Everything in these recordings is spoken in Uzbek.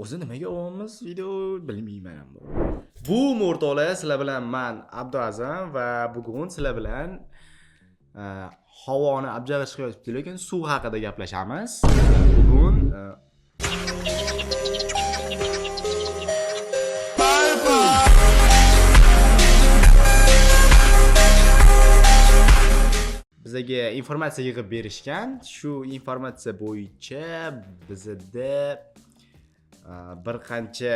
O'zi nimaga olyapmiz video bilmayman ham. Bu o'rtoqlar, sizlar bilan men Abduazam va bugun sizlar bilan havoni abjag'i chiqayotibdi, lekin suv haqida gaplashamiz. Bugun bizga informatsiya yig'ib berishgan. Shu informatsiya bo'yicha bizda bir qancha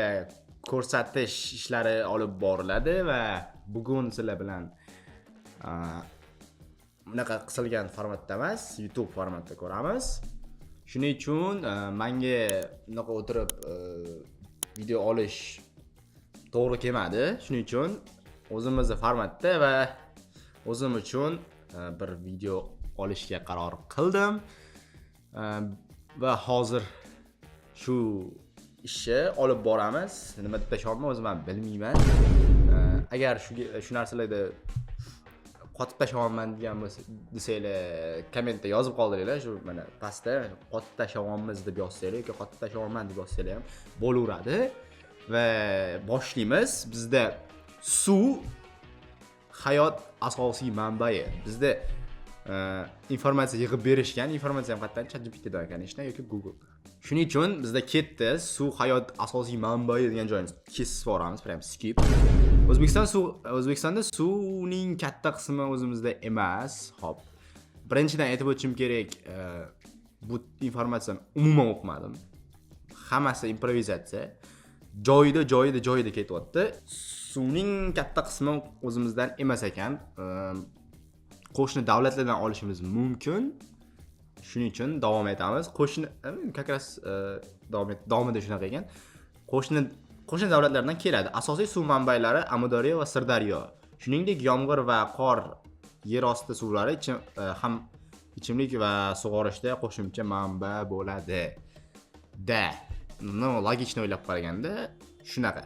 ko'rsatish ishlari olib boriladi va bugun sizlar bilan bunaqa qisilgan formatda emas, YouTube formatda ko'ramiz. Shuning uchun menga bunaqa o'tirib video olish to'g'ri kelmadi. Shuning uchun o'zimizning formatda va o'zim uchun bir video olishga qaror qildim. Va hozir shu ishni olib boramiz. Nima deb tashlabman o'zim ham bilmayman. Agar shu narsalarda qotib tashlabman degan desanglar, kommentda yozib qoldiringlar. Shu mana pastda qotib tashlayapmiz deb yozsanglar yoki qotib tashlayapman deb yozsanglar ham bo'laveradi. Va boshlaymiz. Bizda suv hayot asosiy manbai. Bizda informatsiya yig'ib berishgan. Informatsiya ham qayerdan? ChatGPTdan ekan, yoki Google. Shuning uchun bizda ketdi suv hayot asosiy manbai degan joyni kesib yuboramiz, prям skip. O'zbekistonda suvning katta qismi o'zimizda emas. Xo'p. Birinchidan aytib o'tishim kerak, bu informatsiyani umuman o'qimadim. Hammasi improvizatsiya. Joyida ketyapti. Suvning katta qismi o'zimizdan emas ekan. Qo'shni davlatlardan olishimiz mumkin. Shuning uchun davom etamiz. Qo'shni как раз davomida shunaqa ekan. Qo'shni davlatlardan keladi. Asosiy suv manbaylari Amudaryo va Sirdaryo. Shuningdek, yomg'ir va qor, yer osti suvlari ham ichimlik va sug'orishda qo'shimcha manba bo'ladi. Logично o'ylab qaraganda shunaqa.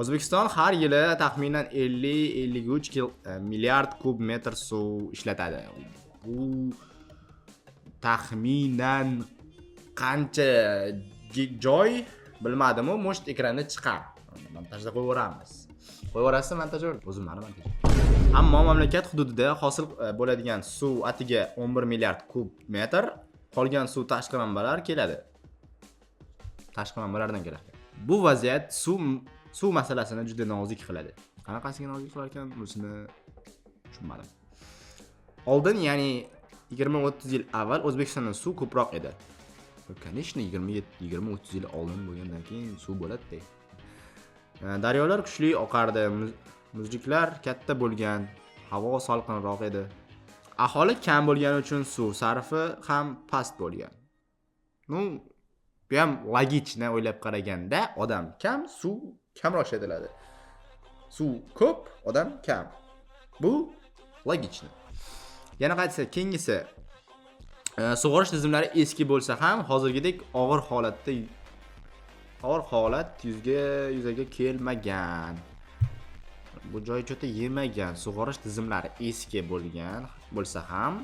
O'zbekiston har yili taxminan 50-53 milliard kub metr suv ishlatadi. Bu taxminan qancha joy bilmadim-u, mo'sht ekranda chiqar. Montajda qo'yaveramiz. Qo'yaverasiz montajyor, o'zim montajyor. Ammo mamlakat hududida hosil bo'ladigan suv atiga 11 milliard kub metr, qolgan suv tashqi manbalar keladi. Tashqi manbalardan keladi. Bu vaziyat suv masalasini juda nozik qiladi. Qanaqasiga nozik qilar ekan, o'zini tushunmadim. Oldin, ya'ni 20-30 yil avval O'zbekistonda suv ko'proq edi. Конечно, 20-30 yil oldin bo'lgandan keyin suv bo'ladi-da. Daryolar kuchli oqardi, muzliklar katta bo'lgan, havo salqinroq edi. Aholi kam bo'lgani uchun suv sarfi ham past bo'lgan. Bu ham logichna o'ylab qaraganda, odam kam, suv kamroq ishlatiladi. Suv ko'p, odam kam. Bu logichna. Yana qaytsa, keyingisi sug'orish tizimlari eski bo'lsa ham hozirgidek og'ir holat yuzaga kelmagan. Bu joy cho'ta yemagan. Sug'orish tizimlari eski bo'lsa ham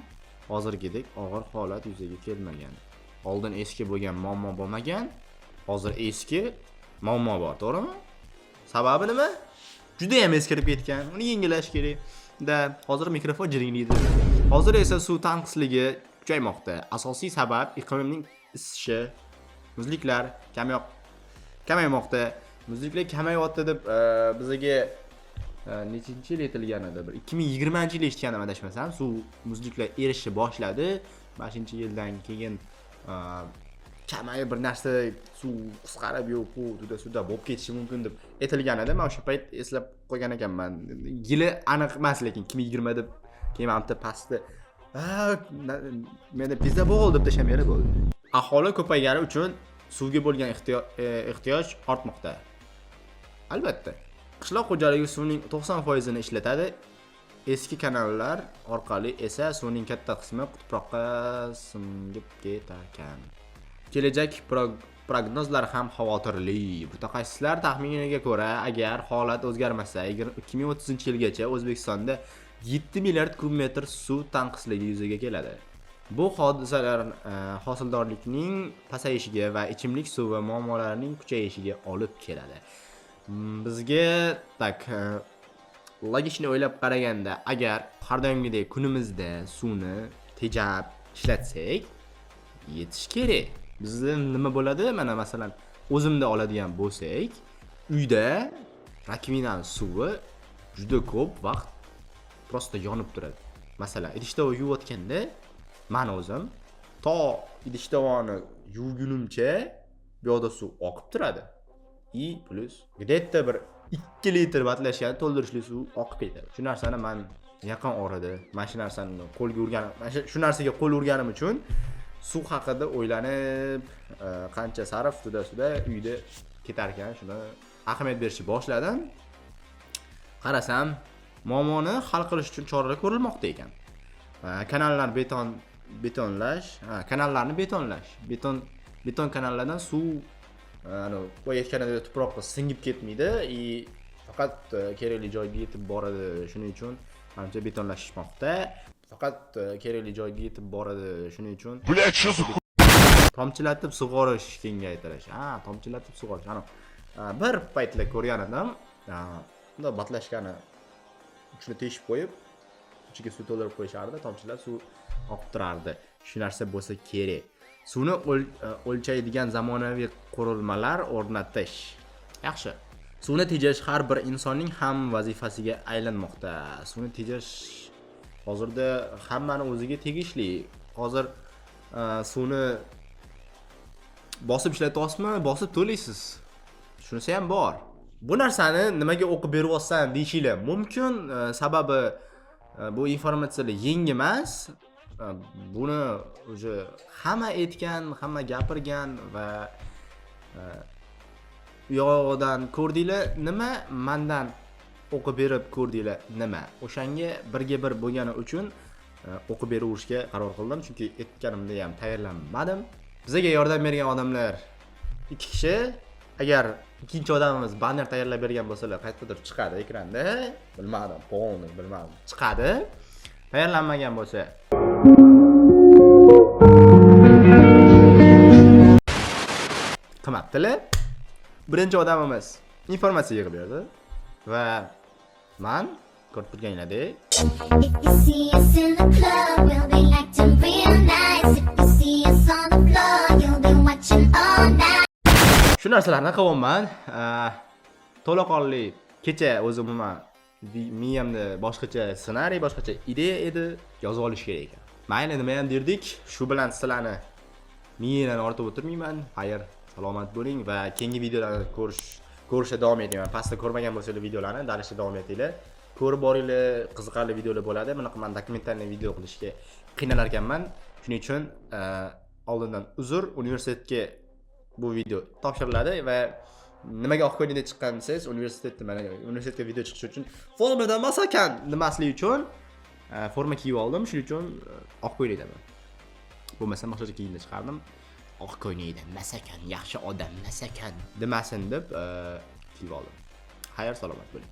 hozirgidek og'ir holat yuzaga kelmagan. Oldin eski bo'lgan muammo bo'lmagan, hozir eski muammo bor, to'g'rimi? Sababi nima? Juda ham eskirib ketgan. Uni yangilash kerak. Hozir mikrofon jiringlaydi. Hozir esa suv tanqisligi kuchaymoqda. Asosiy sabab iqlimning isishi, muzliklar kamaymoqda. Muzliklar kamayapti deb bizga nechinchi yil aytilgan edi? 2020-yil eshitganim adashmasam, suv muzliklar erishib boshladi. 5-yildan keyin kamayib bir narsa suv qisqarib yo'q, juda bo'lib ketishi mumkin deb aytilgan edi. Men o'sha payt eslab qo'ygan ekanman. Yili aniq emas, lekin 2020 deb keyin bitta pastda menda pizza bo'ldi deb tashamaydi bo'ldi. Aholi ko'paygani uchun suvga bo'lgan ehtiyoj ortmoqda. Albatta. Qishloq xo'jaligi suvning 90% ni ishlatadi. Eski kanallar orqali esa suvning katta qismi tuproqqa singib ketarkan. Kelajak prognozlar ham xavotirli. Mutaxassislar taxminiga ko'ra, agar holat o'zgarmasa, 2030-yilgacha O'zbekistonda 7 milliard kub metr suv tanqisligi yuzaga keladi. Bu hodisalar hosildorlikning pasayishiga va ichimlik suvi muammolarining kuchayishiga olib keladi. Bizga logichni o'ylab qaraganda, agar har doimgidek kunimizda suvni tejab ishlatsak, yetish kerak. Bizda nima bo'ladi? Mana masalan, o'zimda oladigan bo'lsak, uyda rakvinaning suvi juda ko'p vaqt prosta yonib turadi. Masalan, idish-tovoq yuvayotganda men o'zim to idish-tovoqni yuvgunimcha bu yoqda suv oqib turadi. Plus где-то bir 2 litr batlashgan to'ldirishli suv oqib ketadi. Shu narsani men yaqin orada mana shu narsani qo'lga urganim, shu narsaga qo'l urganim uchun suv haqida o'ylanib, qancha sarf suda uyda ketar ekan, shuni ahamiyat berishni boshladim. Qarasam, muammoni hal qilish uchun choralar ko'rilmoqda ekan. Kanallarni betonlash, beton kanallardan suv qo'yayotganida tuproqqa singib ketmaydi, faqat kerakli joyga yetib boradi. Shuning uchun menimcha betonlashmoqda. Faqat kerakli joyga yetib boradi. Shuning uchun tomchilatib sug'orish kengaytirish. Tomchilatib sug'orish. Bir paytlar ko'rgan edim. Bunda batlashkani uchini teshib qo'yib, ichiga suv to'ldirib qo'yishardi, tomchilab suv oqib turardi. Shu narsa bo'lsa kerak. Suvni o'lchaydigan zamonaviy qurilmalar o'rnatish. Yaxshi. Suvni tejash har bir insonning ham vazifasiga aylanmoqda. Suvni tejash hozirda hammaning o'ziga tegishli. Hozir suvni bosib ishlatyapsizmi? Bosib to'laysiz. Shunisi ham bor. Bu narsani nimaga o'qib beryapsan deyishinglar mumkin. Sababi bu informatsiyalar yangi emas. Buni o'zi hamma aytgan, hamma gapirgan va u yoqdan ko'rdinglar nima, mendan o'qib berib ko'rdinglar nima. O'shanga birga bir bo'lgani uchun o'qib beraverishga qaror qildim, chunki aytganimda ham tayyorlanmadim. Bizga yordam bergan odamlar 2 kishi. Agar ikkinchi odamimiz banner tayyorlab bergan bo'lsalar, qayerdadir chiqadi ekranda. Bilmadim, chiqadi. Tayyorlanmagan bo'lsa qimmatdilar. Birinchi odamimiz informatsiya yig'ib berdi va men ko'rib turganinglardek shu narsalarni qilyapman. To'laqonli kecha o'zim miyamda boshqacha ssenariy, boshqacha ideya edi, yozib olish kerak ekan. Mayli nima ham derdik, shu bilan sizlarni miyani ortib o'tirmayman. Xayr, salomat bo'ling va keyingi videolarni ko'rishda davom etinglar. Pastda ko'rmagan bo'lsangiz videolarni dalishda davom etinglar. Ko'rib boringlar, qiziqarli videolar bo'ladi. Bunaqa men dokumentalniy video qilishga qiynalar ekanman. Shuning uchun oldindan uzr, universitetga bu video topshiriladi va nimaga oq ko'ylakda chiqqan desangiz, universitetga video chiqishi uchun formadan masakan demaslik uchun forma kiyib oldim. Shuning uchun oq ko'ylakdaman. Bo'lmasa boshqacha kiyimda chiqardim. Oq ko'ylakda masakan, yaxshi odam masakan demasin deb kiyib oldim. Xayr, salomat bo'ling.